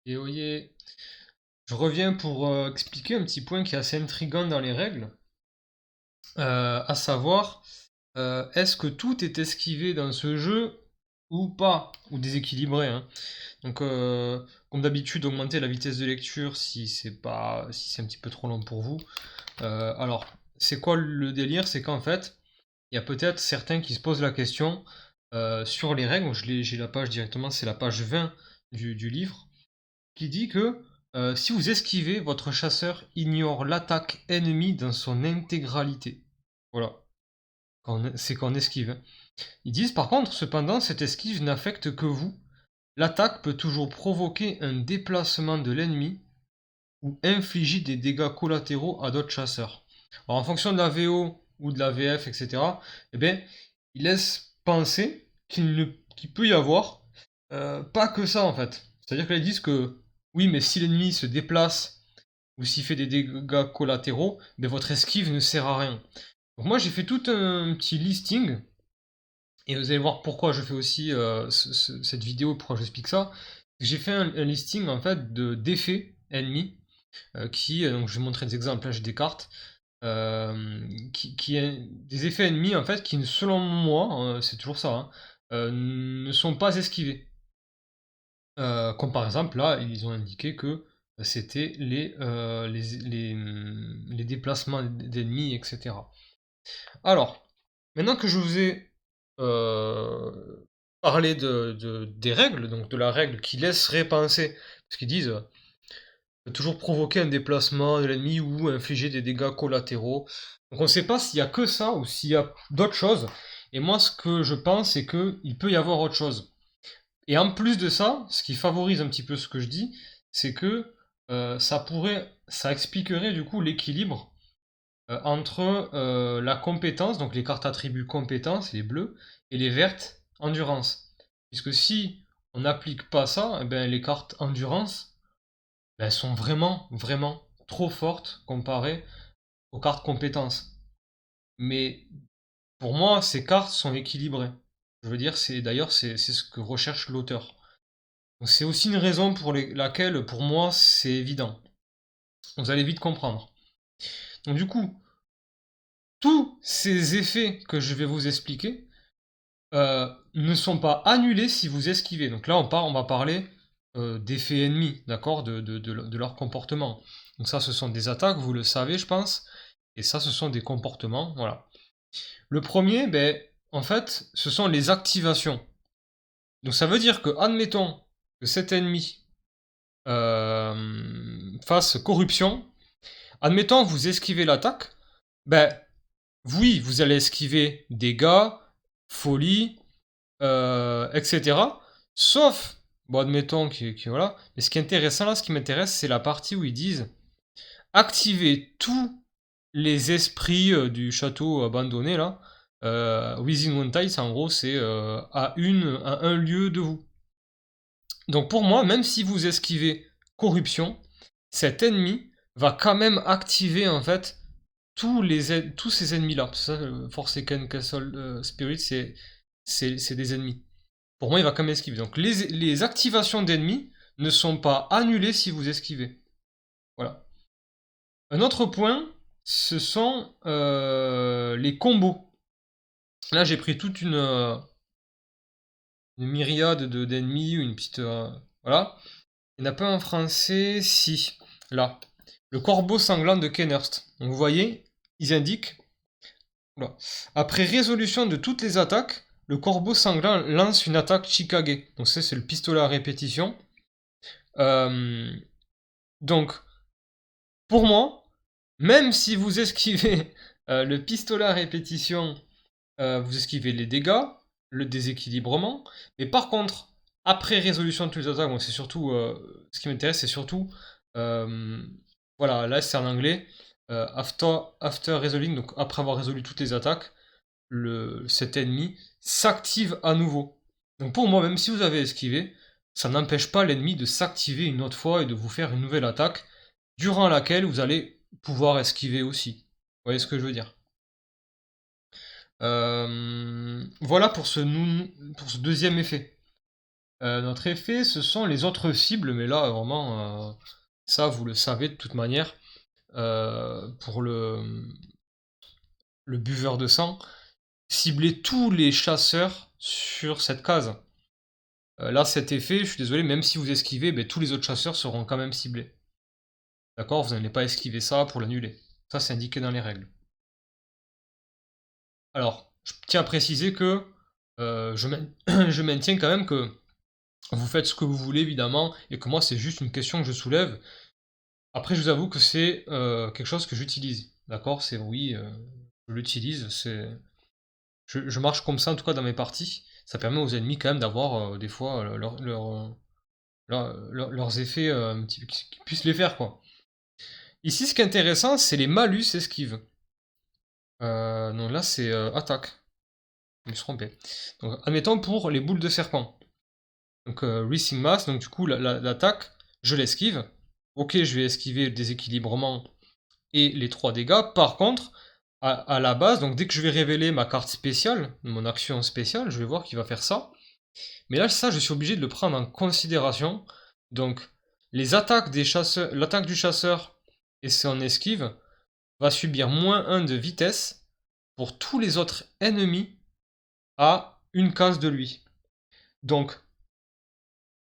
Et oyez, je reviens pour expliquer un petit point qui est assez intriguant dans les règles, à savoir, est-ce que tout est esquivé dans ce jeu ou pas, ou déséquilibré, hein. Donc, comme d'habitude, augmentez la vitesse de lecture si c'est un petit peu trop long pour vous. Alors, c'est quoi le délire? C'est qu'en fait, il y a peut-être certains qui se posent la question sur les règles. J'ai la page directement, c'est la page 20 du livre qui dit que si vous esquivez, votre chasseur ignore l'attaque ennemie dans son intégralité. Voilà, c'est qu'on esquive, hein. Ils disent par contre, cependant, cette esquive n'affecte que vous. L'attaque peut toujours provoquer un déplacement de l'ennemi ou infliger des dégâts collatéraux à d'autres chasseurs. Alors, en fonction de la VO ou de la VF, etc., eh bien, ils laissent penser qu'il peut y avoir pas que ça en fait. C'est-à-dire qu'ils disent que oui, mais si l'ennemi se déplace ou s'il fait des dégâts collatéraux, ben votre esquive ne sert à rien. Donc moi j'ai fait tout un petit listing, et vous allez voir pourquoi je fais aussi cette vidéo, pourquoi j'explique ça. J'ai fait un listing en fait d'effets ennemis, donc je vais montrer des exemples, là j'ai des cartes, qui est des effets ennemis en fait qui selon moi, c'est toujours ça, hein, ne sont pas esquivés. Comme par exemple, là, ils ont indiqué que c'était les déplacements d'ennemis, etc. Alors, maintenant que je vous ai euh, parlé des règles, donc de la règle qui laisserait penser, parce qu'ils disent toujours provoquer un déplacement de l'ennemi ou infliger des dégâts collatéraux. Donc on ne sait pas s'il y a que ça ou s'il y a d'autres choses. Et moi, ce que je pense, c'est qu'il peut y avoir autre chose. Et en plus de ça, ce qui favorise un petit peu ce que je dis, c'est que ça expliquerait du coup l'équilibre entre la compétence, donc les cartes attributs compétences, les bleues, et les vertes, endurance. Puisque si on n'applique pas ça, eh ben, les cartes endurance, ben, elles sont vraiment, vraiment trop fortes comparées aux cartes compétences. Mais pour moi, ces cartes sont équilibrées. Je veux dire, c'est ce que recherche l'auteur. C'est aussi une raison pour laquelle, pour moi, c'est évident. Vous allez vite comprendre. Donc du coup, tous ces effets que je vais vous expliquer ne sont pas annulés si vous esquivez. Donc là, on va parler d'effets ennemis, d'accord, de leur comportement. Donc ça, ce sont des attaques, vous le savez, je pense. Et ça, ce sont des comportements, voilà. Le premier, ben, en fait, ce sont les activations. Donc ça veut dire que, admettons que cet ennemi fasse corruption. Admettons que vous esquivez l'attaque, ben oui, vous allez esquiver dégâts, folie, etc. Sauf, bon, admettons voilà. Mais ce qui est intéressant là, ce qui m'intéresse, c'est la partie où ils disent activer tous les esprits du château abandonné là. Within one tile, en gros, c'est à un lieu de vous. Donc pour moi, même si vous esquivez corruption, cet ennemi va quand même activer en fait tous ces ennemis-là. C'est ça, Forsaken Castle Spirit, c'est des ennemis. Pour moi, il va quand même esquiver. Donc les activations d'ennemis ne sont pas annulées si vous esquivez. Voilà. Un autre point, ce sont les combos. Là, j'ai pris toute une myriade d'ennemis, une petite... voilà. Il n'y en a pas en français, si. Là. Le corbeau sanglant de Kenhurst. Donc vous voyez, ils indiquent. Oula. Après résolution de toutes les attaques, le corbeau sanglant lance une attaque Chikage. Donc ça, c'est le pistolet à répétition. Euh, donc, pour moi, même si vous esquivez le pistolet à répétition, vous esquivez les dégâts, le déséquilibrement. Mais par contre, après résolution de toutes les attaques, bon, c'est surtout ce qui m'intéresse, c'est surtout euh, voilà, là c'est en anglais. After resolving, donc après avoir résolu toutes les attaques, cet ennemi s'active à nouveau. Donc pour moi, même si vous avez esquivé, ça n'empêche pas l'ennemi de s'activer une autre fois et de vous faire une nouvelle attaque, durant laquelle vous allez pouvoir esquiver aussi. Vous voyez ce que je veux dire? Voilà pour ce deuxième effet. Notre effet, ce sont les autres cibles, mais là, vraiment, ça, vous le savez de toute manière. Pour le buveur de sang, ciblez tous les chasseurs sur cette case. Là, cet effet, je suis désolé, même si vous esquivez, ben, tous les autres chasseurs seront quand même ciblés. D'accord? Vous n'allez pas esquiver ça pour l'annuler. Ça, c'est indiqué dans les règles. Alors, je tiens à préciser que je maintiens quand même que vous faites ce que vous voulez, évidemment, et que moi, c'est juste une question que je soulève. Après, je vous avoue que c'est quelque chose que j'utilise. D'accord? C'est oui, je l'utilise, je marche comme ça, en tout cas, dans mes parties. Ça permet aux ennemis, quand même, d'avoir, des fois, leurs effets, qu'ils puissent les faire, quoi. Ici, ce qui est intéressant, c'est les malus esquive. Non, là, c'est attaque. Je me suis trompé. Donc, admettons pour les boules de serpent. Donc, Racing Mass, donc du coup, l'attaque, je l'esquive. Ok, je vais esquiver le déséquilibrement et les 3 dégâts. Par contre, à la base, donc dès que je vais révéler ma carte spéciale, mon action spéciale, je vais voir qu'il va faire ça. Mais là, ça, je suis obligé de le prendre en considération. Donc, les attaques des chasseurs, l'attaque du chasseur et son esquive va subir -1 de vitesse pour tous les autres ennemis à une case de lui. Donc,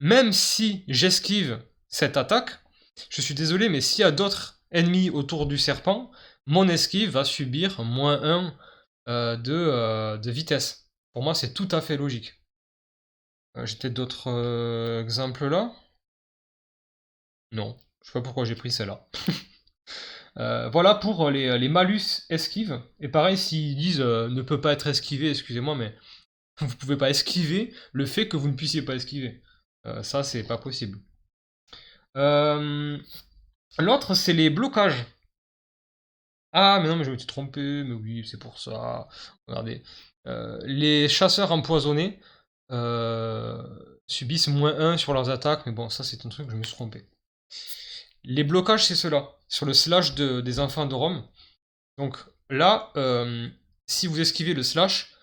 même si j'esquive cette attaque, je suis désolé, mais s'il y a d'autres ennemis autour du serpent, mon esquive va subir -1 de vitesse. Pour moi, c'est tout à fait logique. J'ai peut-être d'autres exemples là? Non, je sais pas pourquoi j'ai pris celle-là. Voilà pour les malus esquive. Et pareil, s'ils disent ne peut pas être esquivé, excusez-moi, mais vous pouvez pas esquiver le fait que vous ne puissiez pas esquiver. Ça, c'est pas possible. L'autre, c'est les blocages. Ah, mais non, mais je me suis trompé, mais oui, c'est pour ça. Regardez. Les chasseurs empoisonnés subissent -1 sur leurs attaques, mais bon, ça, c'est un truc que je me suis trompé. Les blocages, c'est cela. Sur le slash des enfants de Rome. Donc là, si vous esquivez le slash,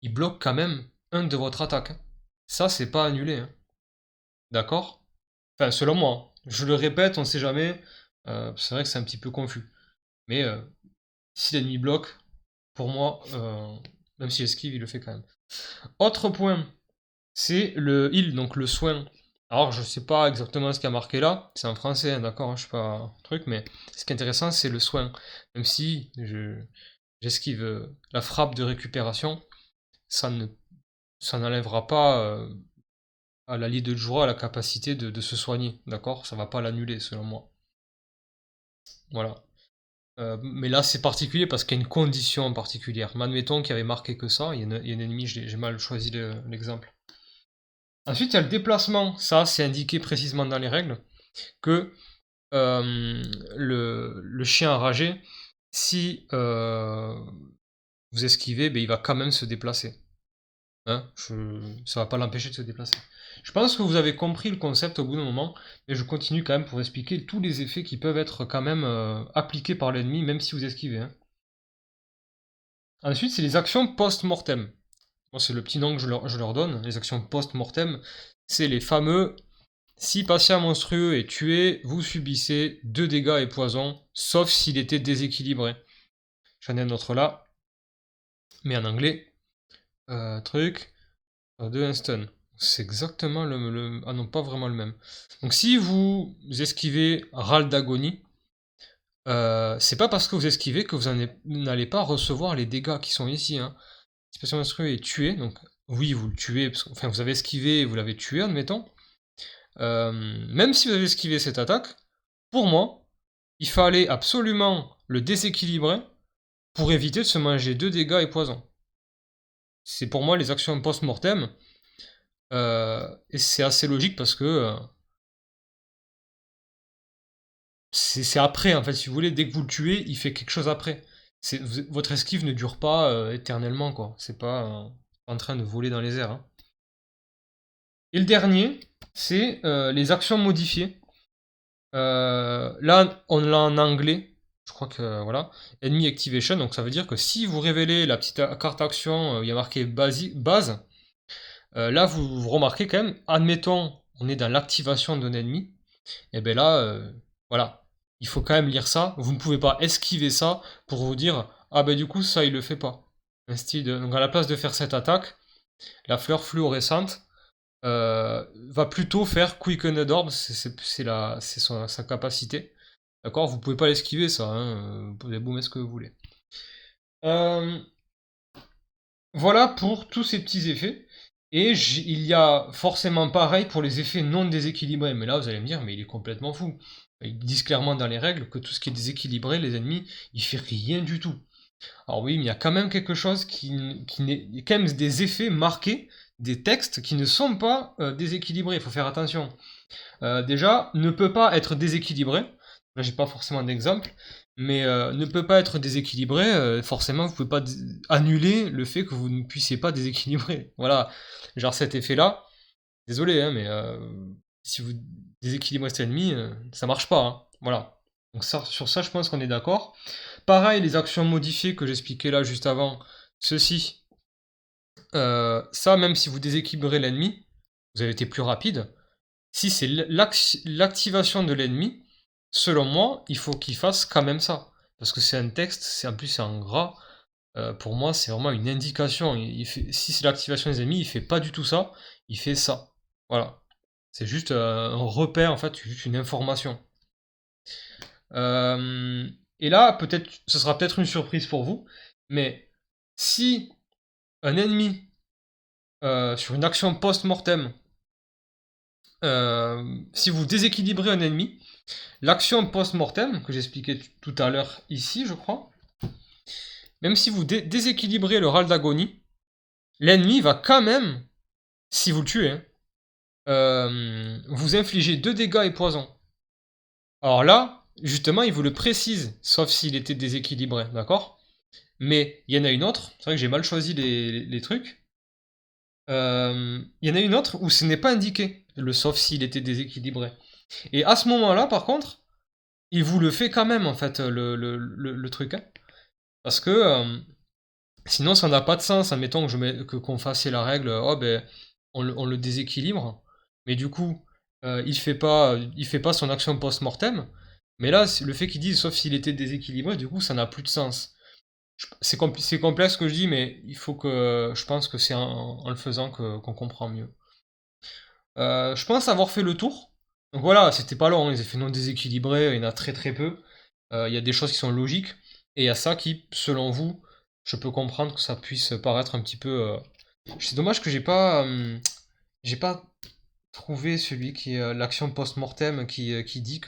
il bloque quand même un de votre attaque. Ça, c'est pas annulé. Hein. D'accord? Enfin, selon moi. Hein. Je le répète, on sait jamais. C'est vrai que c'est un petit peu confus. Mais si l'ennemi bloque, pour moi, même si esquive, il le fait quand même. Autre point, c'est le heal, donc le soin. Alors, je sais pas exactement ce qu'il y a marqué là, c'est en français, hein, d'accord, je sais pas un truc, mais ce qui est intéressant, c'est le soin. Même si j'esquive la frappe de récupération, ça n'enlèvera pas à la de Jura la capacité de se soigner, d'accord? Ça va pas l'annuler, selon moi. Voilà. Mais là, c'est particulier parce qu'il y a une condition particulière. Mais admettons qu'il y avait marqué que ça, il y a un ennemi, j'ai mal choisi l'exemple. Ensuite, il y a le déplacement. Ça, c'est indiqué précisément dans les règles que le chien enragé, si vous esquivez, ben, il va quand même se déplacer. Hein, ça va pas l'empêcher de se déplacer. Je pense que vous avez compris le concept au bout d'un moment, mais je continue quand même pour expliquer tous les effets qui peuvent être quand même appliqués par l'ennemi, même si vous esquivez. Hein. Ensuite, c'est les actions post-mortem. Bon, c'est le petit nom que je leur donne. Les actions post-mortem, c'est les fameux si patient monstrueux est tué, vous subissez 2 dégâts et poison, sauf s'il était déséquilibré. J'en ai un autre là, mais en anglais. Truc. 2 instant. C'est exactement le. Ah non, pas vraiment le même. Donc si vous esquivez râle d'agonie, c'est pas parce que vous esquivez que vous n'allez pas recevoir les dégâts qui sont ici. Hein. Si patient monstrueux est tué, donc oui, vous le tuez, enfin vous avez esquivé et vous l'avez tué, admettons. Même si vous avez esquivé cette attaque, pour moi, il fallait absolument le déséquilibrer pour éviter de se manger 2 dégâts et poison. C'est pour moi les actions post-mortem. Et c'est assez logique parce que c'est après, en fait, si vous voulez, dès que vous le tuez, il fait quelque chose après. Votre esquive ne dure pas éternellement, quoi. C'est pas en train de voler dans les airs. Hein. Et le dernier, c'est les actions modifiées. Là, on l'a en anglais. Je crois que voilà. Enemy Activation. Donc ça veut dire que si vous révélez la petite carte action, il y a marqué base, là vous remarquez quand même, admettons, on est dans l'activation d'un ennemi, et bien là, voilà, il faut quand même lire ça. Vous ne pouvez pas esquiver ça pour vous dire: «Ah ben du coup ça il le fait pas». Un style de donc à la place de faire cette attaque, la fleur fluorescente, va plutôt faire Quickened Orb, c'est sa capacité. D'accord? Vous pouvez pas l'esquiver ça, hein, vous pouvez beau mettre ce que vous voulez. Voilà pour tous ces petits effets. Et il y a forcément pareil pour les effets non déséquilibrés. Mais là, vous allez me dire, mais il est complètement fou. Ils disent clairement dans les règles que tout ce qui est déséquilibré, les ennemis, il fait rien du tout. Alors oui, mais il y a quand même quelque chose qui n'est... Il y a quand même des effets marqués, des textes qui ne sont pas déséquilibrés. Il faut faire attention. Déjà, ne peut pas être déséquilibré. Là, j'ai pas forcément d'exemple, mais ne peut pas être déséquilibré. Forcément, vous pouvez pas annuler le fait que vous ne puissiez pas déséquilibrer. Voilà, genre cet effet-là. Désolé, hein, mais si vous déséquilibrez cet ennemi, ça marche pas. Hein. Voilà. Donc ça, sur ça, je pense qu'on est d'accord. Pareil, les actions modifiées que j'expliquais là juste avant, ceci, ça, même si vous déséquilibrez l'ennemi, vous avez été plus rapide. Si c'est l'activation de l'ennemi, selon moi, il faut qu'il fasse quand même ça. Parce que c'est un texte, en plus c'est en gras. Pour moi, c'est vraiment une indication. Si c'est l'activation des ennemis, il fait pas du tout ça, il fait ça. Voilà. C'est juste un repère, en fait, juste une information. Et là, peut-être, ce sera peut-être une surprise pour vous, mais si un ennemi, sur une action post-mortem, si vous déséquilibrez un ennemi, l'action post-mortem, que j'expliquais tout à l'heure ici, je crois, même si vous déséquilibrez le râle d'agonie, l'ennemi va quand même, si vous le tuez, vous infliger 2 dégâts et poison. Alors là, justement, il vous le précise, sauf s'il était déséquilibré, d'accord? Mais il y en a une autre, c'est vrai que j'ai mal choisi les trucs. Il y en a une autre où ce n'est pas indiqué, le sauf s'il était déséquilibré. Et à ce moment-là, par contre, il vous le fait quand même, en fait, le truc. Hein. Parce que sinon, ça n'a pas de sens. Admettons qu'on fasse la règle, oh ben, on le déséquilibre, mais du coup, il fait pas son action post-mortem. Mais là, le fait qu'il dise sauf s'il était déséquilibré, du coup, ça n'a plus de sens. C'est complexe ce que je dis, mais il faut que. Je pense que c'est en le faisant qu'on comprend mieux. Je pense avoir fait le tour. Donc voilà, c'était pas long, les effets non déséquilibrés, il y en a très très peu. Il y a des choses qui sont logiques, et il y a ça qui, selon vous, je peux comprendre que ça puisse paraître un petit peu. C'est dommage que j'ai pas trouvé celui qui est l'action post-mortem qui dit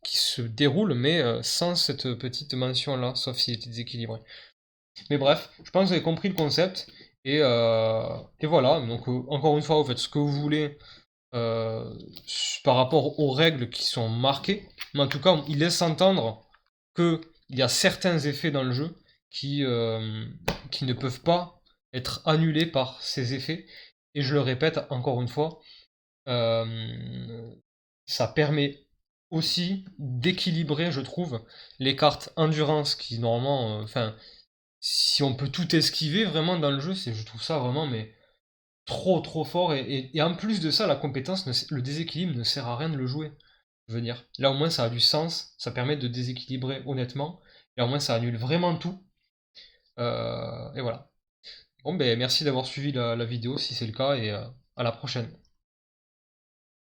qui se déroule, mais sans cette petite mention là, sauf s'il était déséquilibré. Mais bref, je pense que vous avez compris le concept, et voilà. Donc encore une fois, vous faites ce que vous voulez euh, par rapport aux règles qui sont marquées, mais en tout cas, il laisse entendre qu'il y a certains effets dans le jeu qui ne peuvent pas être annulés par ces effets. Et je le répète encore une fois, ça permet aussi d'équilibrer, je trouve, les cartes endurance qui normalement, enfin, si on peut tout esquiver vraiment dans le jeu, je trouve ça vraiment mais trop trop fort, et en plus de ça, la compétence, le déséquilibre ne sert à rien de le jouer. Je veux dire, là au moins ça a du sens, ça permet de déséquilibrer honnêtement, et au moins ça annule vraiment tout. Et voilà. Bon ben merci d'avoir suivi la vidéo si c'est le cas, et à la prochaine.